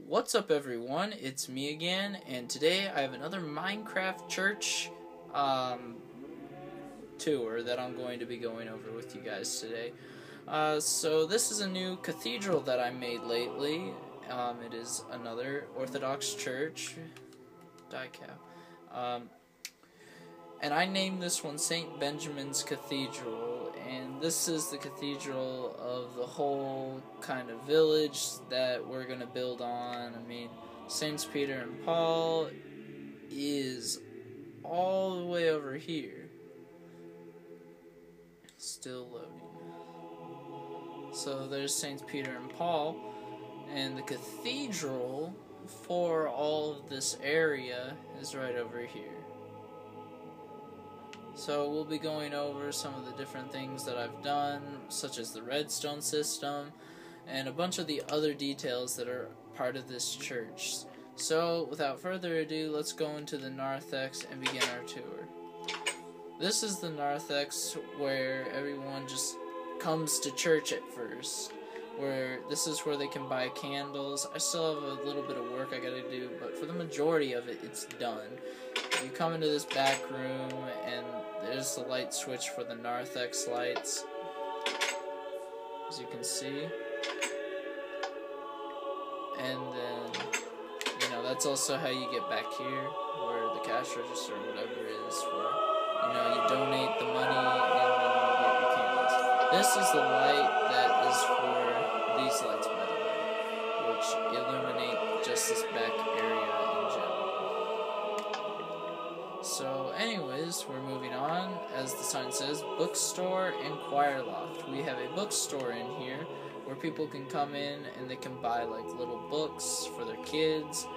What's up, everyone? It's me again, and today I have another Minecraft church tour that I'm going to be going over with you guys today. So this is a new cathedral that I made lately. It is another Orthodox church, and I named this one St. Benjamin's Cathedral, and this is the cathedral of the whole kind of village that we're going to build on. I mean, Saints Peter and Paul is all the way over here. Still loading. So there's Saints Peter and Paul, and the cathedral for all of this area is right over here. So we'll be going over some of the different things that I've done, such as the redstone system, and a bunch of the other details that are part of this church. So without further ado, let's go into the narthex and begin our tour. This is the narthex where everyone just comes to church at first. This is where they can buy candles. I still have a little bit of work I gotta do, but for the majority of it, it's done. You come into this back room, and there's the light switch for the narthex lights, as you can see. And then, that's also how you get back here, where the cash register or whatever is, where, you donate the money and then you get your candles. This is the light that is for these lights, by the way, which illuminate just this back area in general. So anyways, we're moving on. As the sign says, bookstore and choir loft. We have a bookstore in here where people can come in and they can buy like little books for their kids,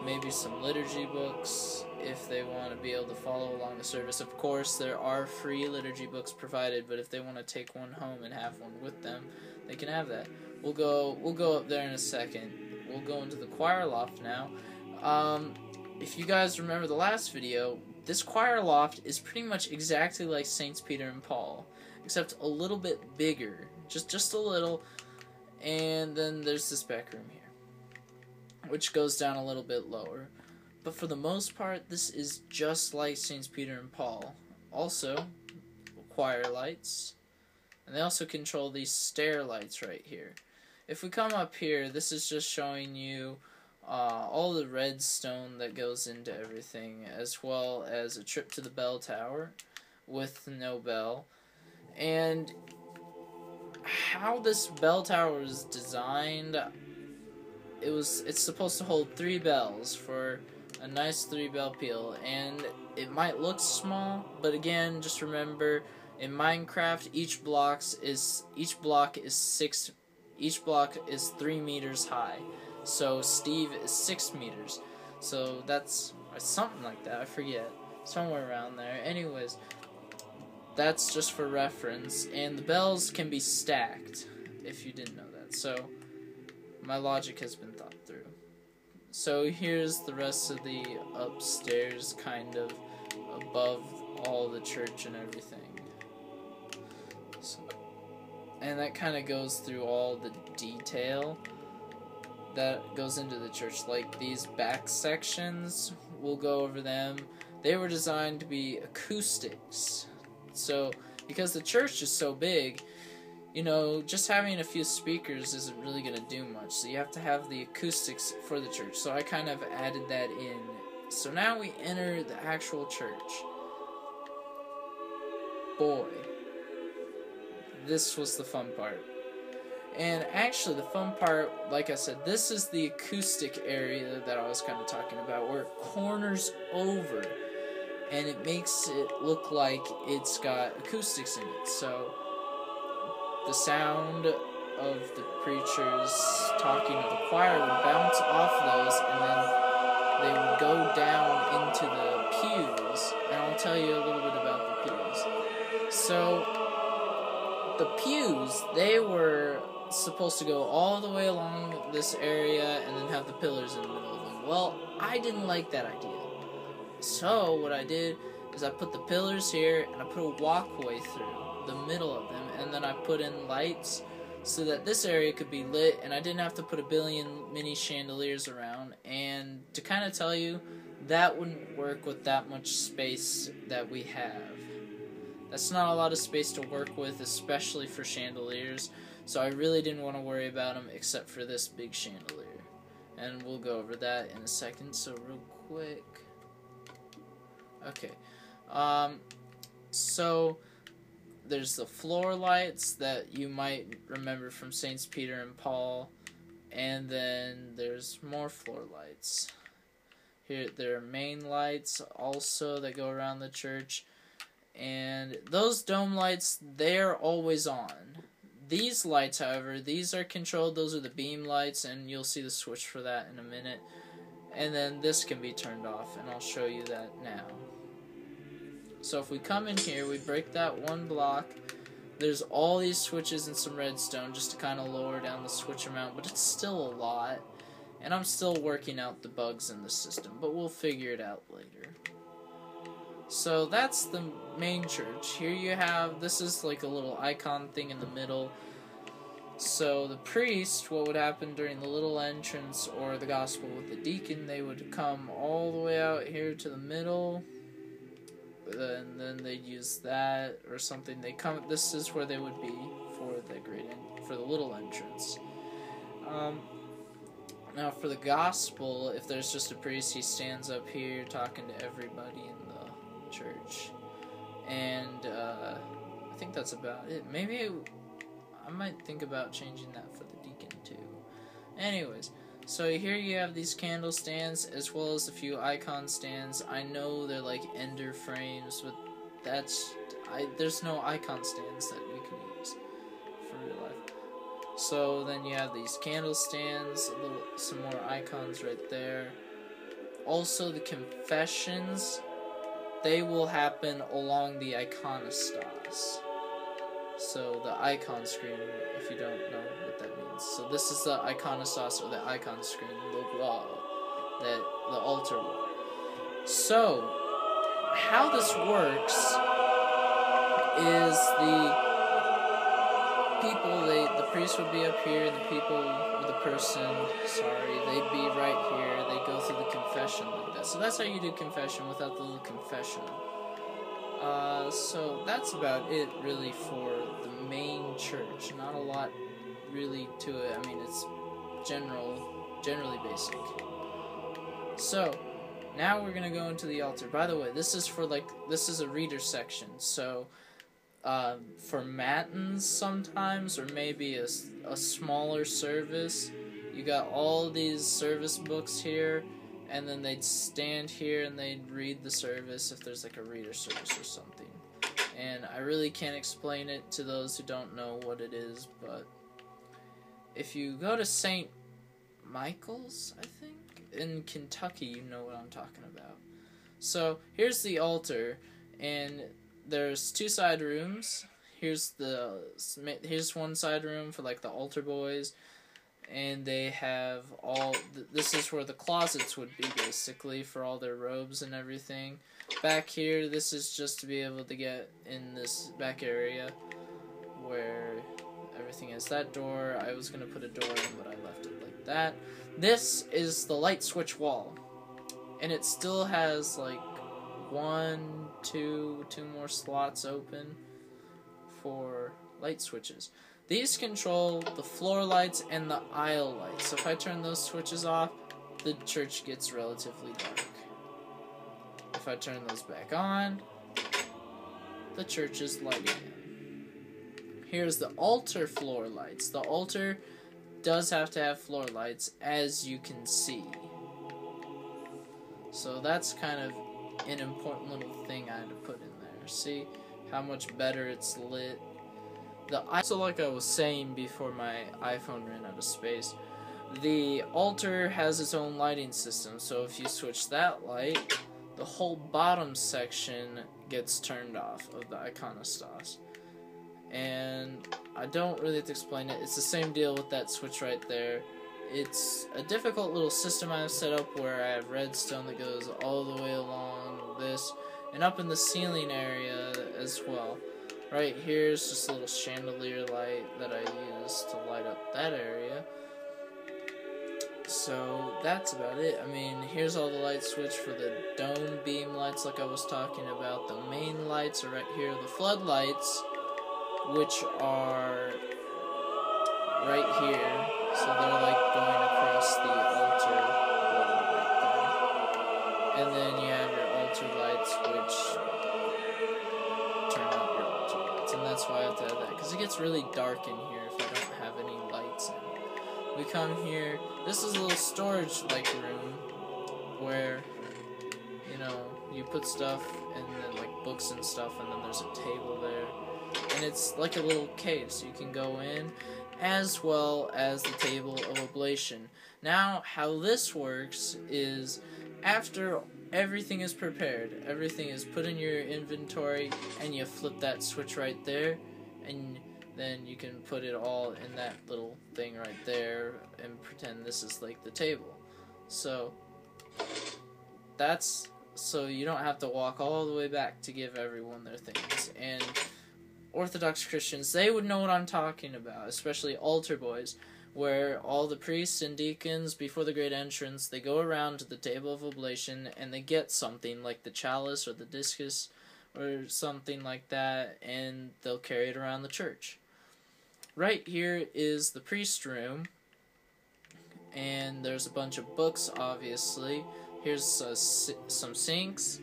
maybe some liturgy books if they want to be able to follow along the service. Of course, there are free liturgy books provided, but if they want to take one home and have one with them, they can have that. We'll go up there in a second. We'll go into the choir loft now. If you guys remember the last video, this choir loft is pretty much exactly like Saints Peter and Paul, except a little bit bigger, just a little. And then there's this back room here, which goes down a little bit lower. But for the most part, this is just like Saints Peter and Paul. Also, choir lights, and they also control these stair lights right here. If we come up here, this is just showing you all the redstone that goes into everything, as well as a trip to the bell tower with no bell. And how this bell tower is designed, it's supposed to hold 3 bells for a nice 3-bell peal, and it might look small, but again, just remember, in Minecraft, each block is 3 meters high. So Steve is 6 meters. So that's something like that. I forget. Somewhere around there. Anyways, that's just for reference. And the bells can be stacked, if you didn't know that. So my logic has been thought through. So here's the rest of the upstairs, kind of above all the church and everything. And that kind of goes through all the detail that goes into the church. Like these back sections, we'll go over them. They were designed to be acoustics. So, because the church is so big, just having a few speakers isn't really going to do much. So you have to have the acoustics for the church. So I kind of added that in. So now we enter the actual church. Boy, this was the fun part. And actually, the fun part, like I said, this is the acoustic area that I was kind of talking about, where it corners over, and it makes it look like it's got acoustics in it. So the sound of the preachers talking to the choir would bounce off those, and then they would go down into the pews, and I'll tell you a little bit about the pews. So the pews, they were supposed to go all the way along this area and then have the pillars in the middle of them. Well, I didn't like that idea. So what I did is I put the pillars here and I put a walkway through the middle of them, and then I put in lights so that this area could be lit and I didn't have to put a billion mini chandeliers around. And to kind of tell you, that wouldn't work with that much space that we have. That's not a lot of space to work with, especially for chandeliers, so I really didn't want to worry about them except for this big chandelier. And we'll go over that in a second, so real quick. Okay. So there's the floor lights that you might remember from Saints Peter and Paul, and then there's more floor lights. Here there are main lights also that go around the church, and those dome lights, they're always on. These lights, however, these are controlled. Those are the beam lights, and you'll see the switch for that in a minute. And then this can be turned off, and I'll show you that now. So if we come in here, we break that one block. There's all these switches and some redstone just to kind of lower down the switch amount, but it's still a lot. And I'm still working out the bugs in the system, but we'll figure it out later. So that's the main church. Here you have, this is like a little icon thing in the middle. So the priest, what would happen during the little entrance or the gospel with the deacon, they would come all the way out here to the middle, and then they'd use that or something. They come, this is where they would be for the little entrance. Now for the gospel, if there's just a priest, he stands up here talking to everybody in the church. And I think that's about it. Maybe I might think about changing that for the deacon too. Anyways, so here you have these candle stands as well as a few icon stands. I know they're like ender frames, but there's no icon stands that we can use for real life. So then you have these candle stands, some more icons right there. Also the confessions, they will happen along the iconostas. So the icon screen, if you don't know what that means. So this is the iconostas or the icon screen, the wall, the altar wall. So how this works is the priest would be up here, and the people, or the person, they'd be right here. They'd go through the confession like that. So that's how you do confession without the little confession. So that's about it really for the main church. Not a lot really to it. I mean, it's generally basic. So now we're gonna go into the altar. By the way, this is a reader section. So for matins sometimes, or maybe a smaller service, you got all these service books here. And then they'd stand here and they'd read the service if there's like a reader service or something. And I really can't explain it to those who don't know what it is, but if you go to St. Michael's, I think, in Kentucky, you know what I'm talking about. So here's the altar, and there's two side rooms. Here's one side room for like the altar boys. And they have this is where the closets would be, basically, for all their robes and everything. Back here, this is just to be able to get in this back area where everything is. That door, I was going to put a door in, but I left it like that. This is the light switch wall. And it still has like two more slots open for light switches. These control the floor lights and the aisle lights. So if I turn those switches off, the church gets relatively dark. If I turn those back on, the church is lighting again. Here's the altar floor lights. The altar does have to have floor lights, as you can see. So that's kind of an important little thing I had to put in there. See how much better it's lit. So like I was saying before my iPhone ran out of space, the altar has its own lighting system. So if you switch that light, the whole bottom section gets turned off of the iconostas. And I don't really have to explain it. It's the same deal with that switch right there. It's a difficult little system I've set up where I have redstone that goes all the way along this and up in the ceiling area as well. Right here is just a little chandelier light that I use to light up that area. So that's about it. I mean, here's all the light switch for the dome beam lights like I was talking about. The main lights are right here. The floodlights, which are right here. So they're like going across the altar right there. And then you have your altar lights, which turn out your altar lights. And that's why I have to have that, because it gets really dark in here if I don't have any lights in. We come here. This is a little storage-like room where, you know, you put stuff and then like books and stuff, and then there's a table there, and it's like a little cave, so you can go in, as well as the table of oblation. Now, how this works is after everything is prepared, everything is put in your inventory, and you flip that switch right there, and then you can put it all in that little thing right there and pretend this is like the table. So that's so you don't have to walk all the way back to give everyone their things. And Orthodox Christians, they would know what I'm talking about, especially altar boys, where all the priests and deacons before the great entrance, they go around to the table of oblation and they get something like the chalice or the discus or something like that, and they'll carry it around the church. Right here is the priest room, and there's a bunch of books, obviously. Here's some sinks,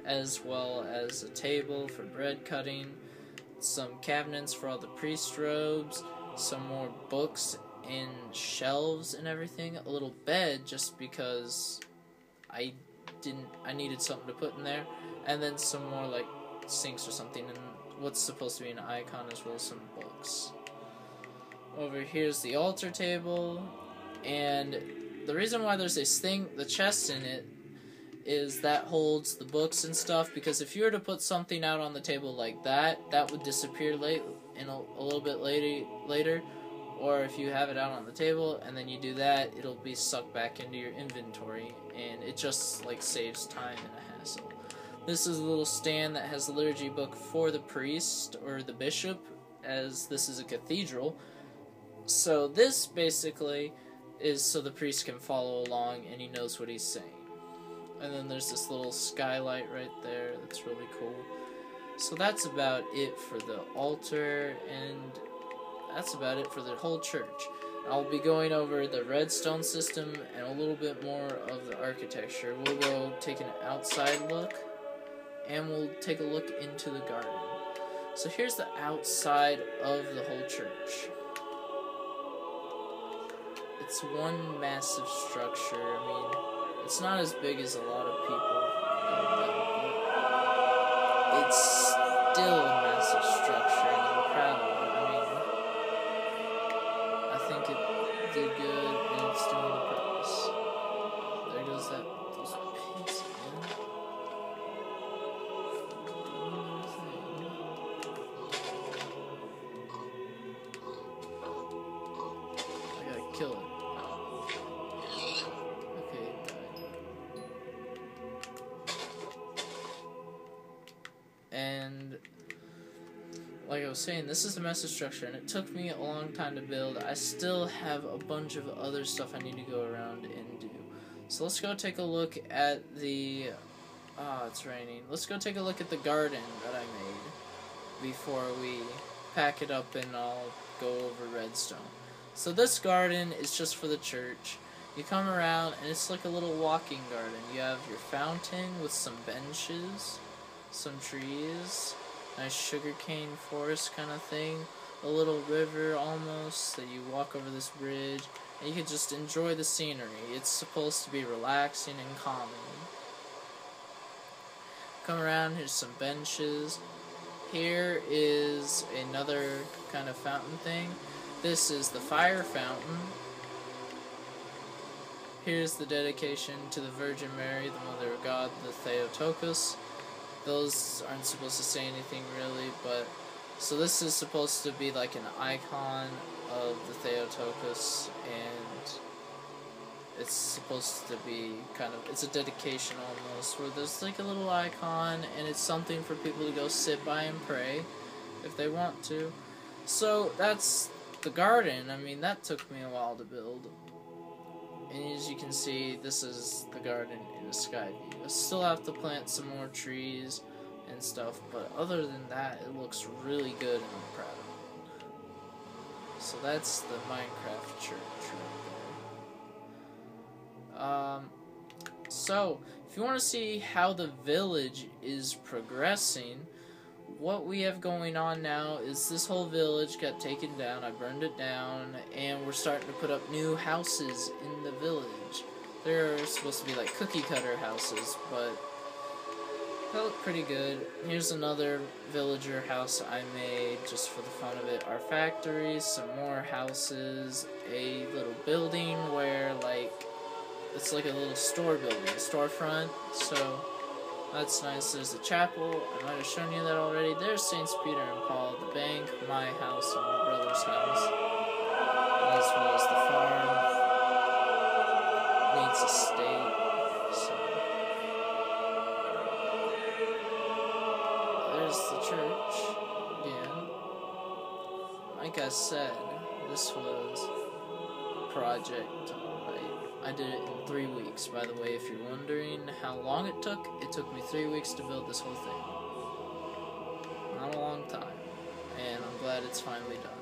as well as a table for bread cutting, some cabinets for all the priest robes, some more books and shelves and everything, a little bed just because I needed something to put in there, and then some more like sinks or something, and what's supposed to be an icon as well as some books. Over here's the altar table, and the reason why there's this thing, the chest in it, is that holds the books and stuff, because if you were to put something out on the table like that, that would disappear a little bit later, or if you have it out on the table and then you do that, it'll be sucked back into your inventory, and it just like saves time and a hassle. This is a little stand that has a liturgy book for the priest or the bishop, as this is a cathedral. So this basically is so the priest can follow along and he knows what he's saying. And then there's this little skylight right there that's really cool. So that's about it for the altar, and that's about it for the whole church. I'll be going over the redstone system and a little bit more of the architecture. We'll go take an outside look, and we'll take a look into the garden. So here's the outside of the whole church. It's one massive structure. I mean, it's not as big as a lot of people know, but it's still a massive structure, and I'm proud of it. I mean, I think it did good, and it's doing the purpose. There goes those pigs again. I gotta kill it. And like I was saying, this is a massive structure, and it took me a long time to build. I still have a bunch of other stuff I need to go around and do. So let's go take a look at the... it's raining. Let's go take a look at the garden that I made before we pack it up and I'll go over redstone. So this garden is just for the church. You come around, and it's like a little walking garden. You have your fountain with some benches, some trees, nice sugarcane forest kind of thing, a little river almost that you walk over this bridge, and you can just enjoy the scenery. It's supposed to be relaxing and calming. Come around, here's some benches. Here is another kind of fountain thing. This is the fire fountain. Here's the dedication to the Virgin Mary, the Mother of God, the Theotokos. Those aren't supposed to say anything really, but so this is supposed to be like an icon of the Theotokos, and it's supposed to be kind of, it's a dedication almost, where there's like a little icon, and it's something for people to go sit by and pray. if they want to. So that's the garden. I mean, that took me a while to build. And as you can see, this is the garden in a sky view. I still have to plant some more trees and stuff, but other than that, it looks really good and I'm proud of it. So that's the Minecraft church right there. So, if you want to see how the village is progressing, what we have going on now is this whole village got taken down. I burned it down, and we're starting to put up new houses in the village. They're supposed to be like cookie cutter houses, but they look pretty good. Here's another villager house I made just for the fun of it. Our factory, some more houses, a little building where it's like a little store building, a storefront, so that's nice. There's a chapel. I might have shown you that already. There's Saints Peter and Paul, the bank, my house, and my brother's house, as well as the farm. Needs a state. So there's the church again. Like I said, this was a project. I did it in 3 weeks, by the way, if you're wondering how long it took me 3 weeks to build this whole thing. Not a long time, and I'm glad it's finally done.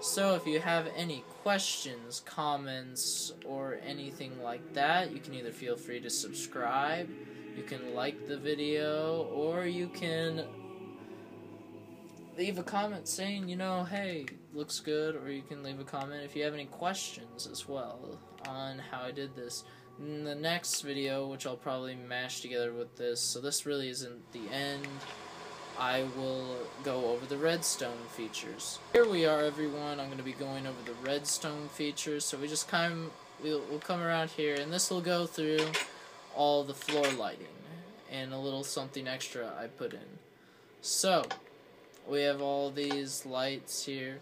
So if you have any questions, comments, or anything like that, you can either feel free to subscribe, you can like the video, or you can leave a comment saying, you know, hey, looks good, or you can leave a comment if you have any questions as well on how I did this. In the next video, which I'll probably mash together with this, so this really isn't the end, I will go over the redstone features. Here we are, everyone. I'm going to be going over the redstone features, so we'll come around here, and this will go through all the floor lighting and a little something extra I put in. So we have all these lights here,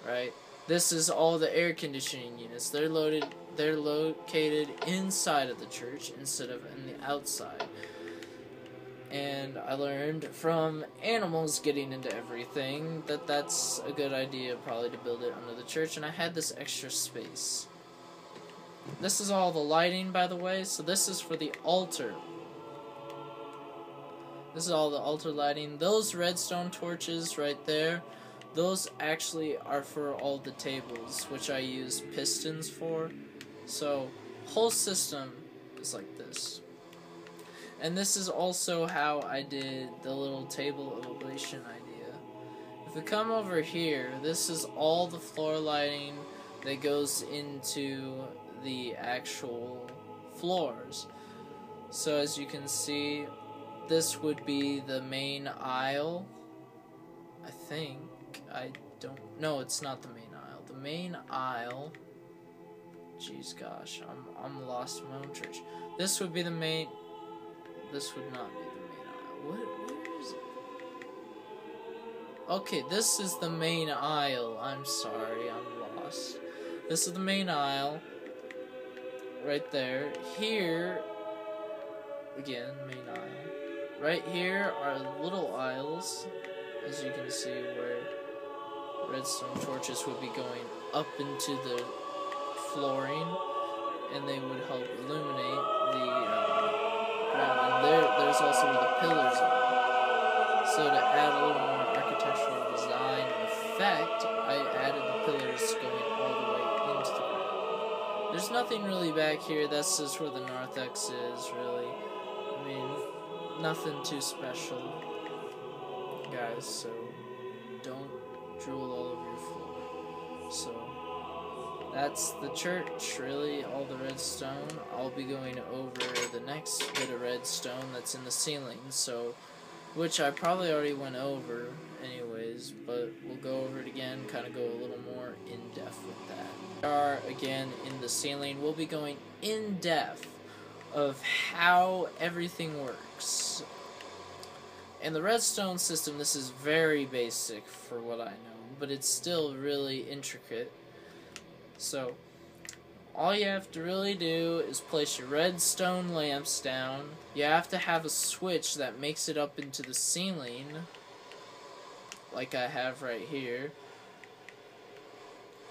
right? This is all the air conditioning units. They're located inside of the church instead of in the outside. And I learned from animals getting into everything that that's a good idea probably to build it under the church, and I had this extra space. This is all the lighting, by the way, so this is for the altar. This is all the altar lighting. Those redstone torches right there, those actually are for all the tables, which I use pistons for. So, whole system is like this. And this is also how I did the little table of oblation idea. If we come over here, this is all the floor lighting that goes into the actual floors. So as you can see, this would be the main aisle, I think. No, it's not the main aisle. The main aisle, jeez gosh, I'm lost in my own church. This would be the main, this would not be the main aisle. Where is it? Okay, this is the main aisle. I'm sorry, I'm lost. This is the main aisle, right there. Here, again, main aisle. Right here are little aisles, as you can see, where redstone torches would be going up into the flooring, and they would help illuminate the ground. And there's also where the pillars are. So to add a little more architectural design and effect, I added the pillars going all the way into the ground. There's nothing really back here. That's just where the narthex is, really. I mean, nothing too special, guys, so don't drool all over your floor. So that's the church, really, all the redstone. I'll be going over the next bit of redstone that's in the ceiling, so, which I probably already went over anyways, but we'll go over it again, kind of go a little more in depth with that. We are again in the ceiling. We'll be going in depth of how everything works. In the redstone system, this is very basic for what I know, but it's still really intricate. So, all you have to really do is place your redstone lamps down. You have to have a switch that makes it up into the ceiling, like I have right here.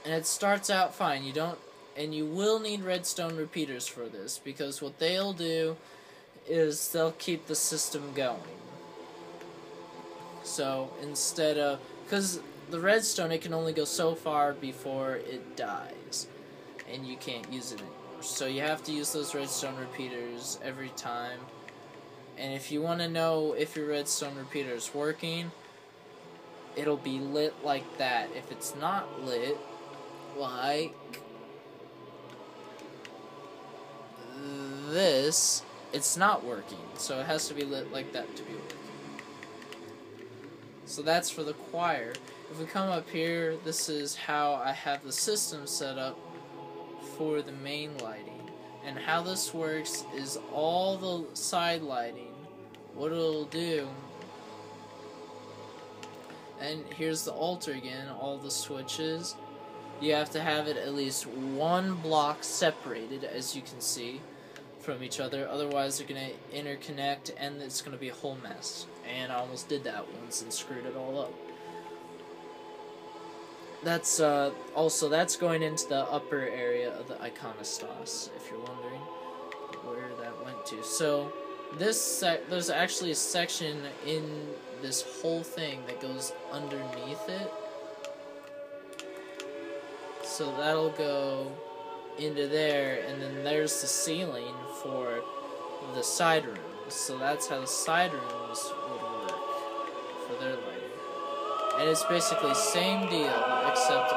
And it starts out fine. And you will need redstone repeaters for this, because what they'll do is they'll keep the system going. So instead of, because the redstone, it can only go so far before it dies, and you can't use it anymore. So you have to use those redstone repeaters every time. And if you want to know if your redstone repeater is working, it'll be lit like that. If it's not lit, like this, it's not working. So it has to be lit like that to be working. So that's for the choir. If we come up here, this is how I have the system set up for the main lighting. And how this works is all the side lighting, what it'll do, and here's the altar again, all the switches, you have to have it at least one block separated, as you can see, from each other. Otherwise they're going to interconnect and it's going to be a whole mess. And I almost did that once and screwed it all up. That's also, that's going into the upper area of the iconostas, if you're wondering where that went to. So there's actually a section in this whole thing that goes underneath it. So that'll go into there, and then there's the ceiling for the side rooms. So that's how the side rooms would work for their lighting. And it's basically same deal, except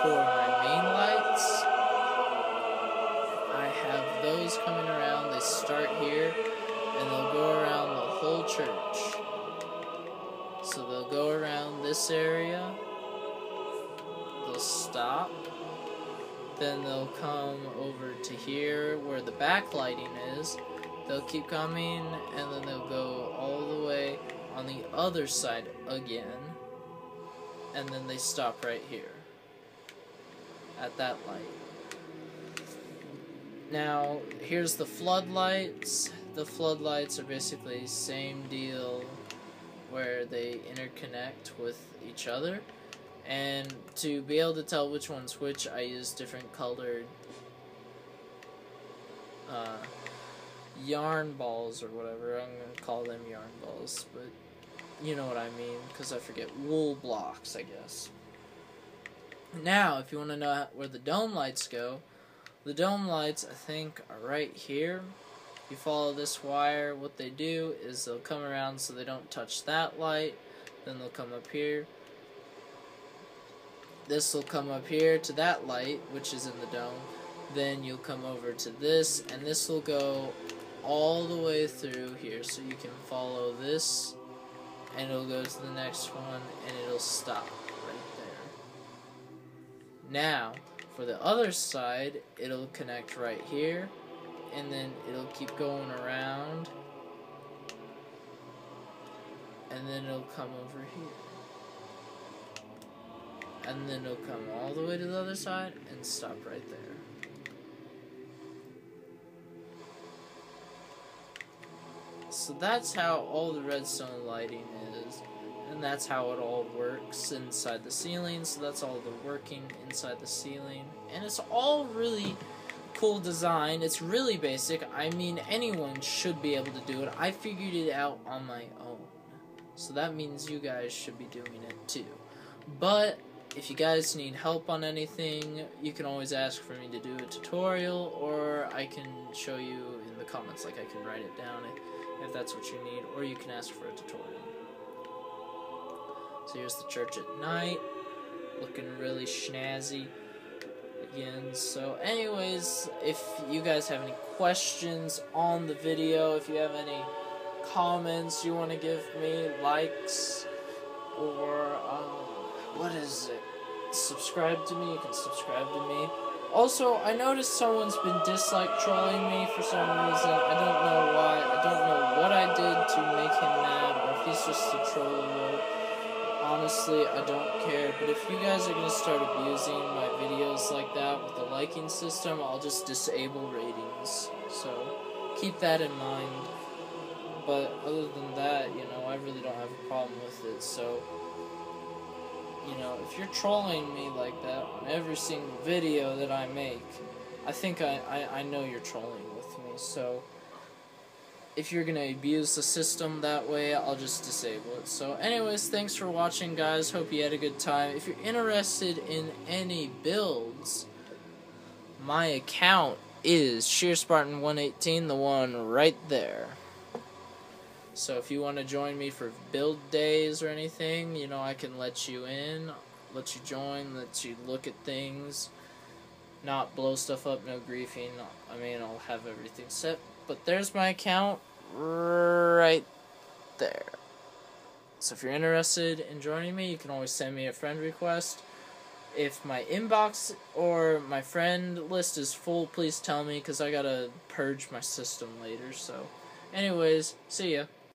for my main lights, I have those coming around. They start here, and they'll go around the whole church. So they'll go around this area, they'll stop, then they'll come over to here where the backlighting is, they'll keep coming, and then they'll go all the way on the other side again, and then they stop right here at that light. Now here's the floodlights. The floodlights are basically same deal, where they interconnect with each other, and to be able to tell which one's which, I use different colored yarn balls or whatever. I'm gonna call them yarn balls, but you know what I mean, because I forget. Wool blocks, I guess. Now, if you want to know where the dome lights go, the dome lights, I think, are right here. You follow this wire, what they do is they'll come around so they don't touch that light, then they'll come up here. This will come up here to that light, which is in the dome. Then you'll come over to this, and this will go all the way through here, so you can follow this, and it'll go to the next one, and it'll stop right there. Now, for the other side, it'll connect right here, and then it'll keep going around, and then it'll come over here. And then it'll come all the way to the other side, and stop right there. So that's how all the redstone lighting is, and that's how it all works inside the ceiling. So that's all the working inside the ceiling, and it's all really cool design. It's really basic. I mean, anyone should be able to do it. I figured it out on my own, so that means you guys should be doing it too. But if you guys need help on anything, you can always ask for me to do a tutorial, or I can show you in the comments, like I can write it down if that's what you need, or you can ask for a tutorial. So here's the church at night, looking really snazzy again. So anyways, if you guys have any questions on the video, if you have any comments you want to give me, likes, or what is it, subscribe to me, you can subscribe to me. Also, I noticed someone's been trolling me for some reason. I don't know why. I don't know what I did to make him mad, or if he's just a troll. Honestly, I don't care. But if you guys are going to start abusing my videos like that with the liking system, I'll just disable ratings. So, keep that in mind. But other than that, you know, I really don't have a problem with it. So, you know, if you're trolling me like that on every single video that I make, I think I know you're trolling with me. So if you're gonna abuse the system that way, I'll just disable it. So anyways, thanks for watching, guys. Hope you had a good time. If you're interested in any builds, my account is SheerSpartan118, the one right there. So if you want to join me for build days or anything, you know, I can let you in, let you join, let you look at things, not blow stuff up, no griefing. I mean, I'll have everything set. But there's my account right there. So if you're interested in joining me, you can always send me a friend request. If my inbox or my friend list is full, please tell me, because I gotta purge my system later. So anyways, see ya.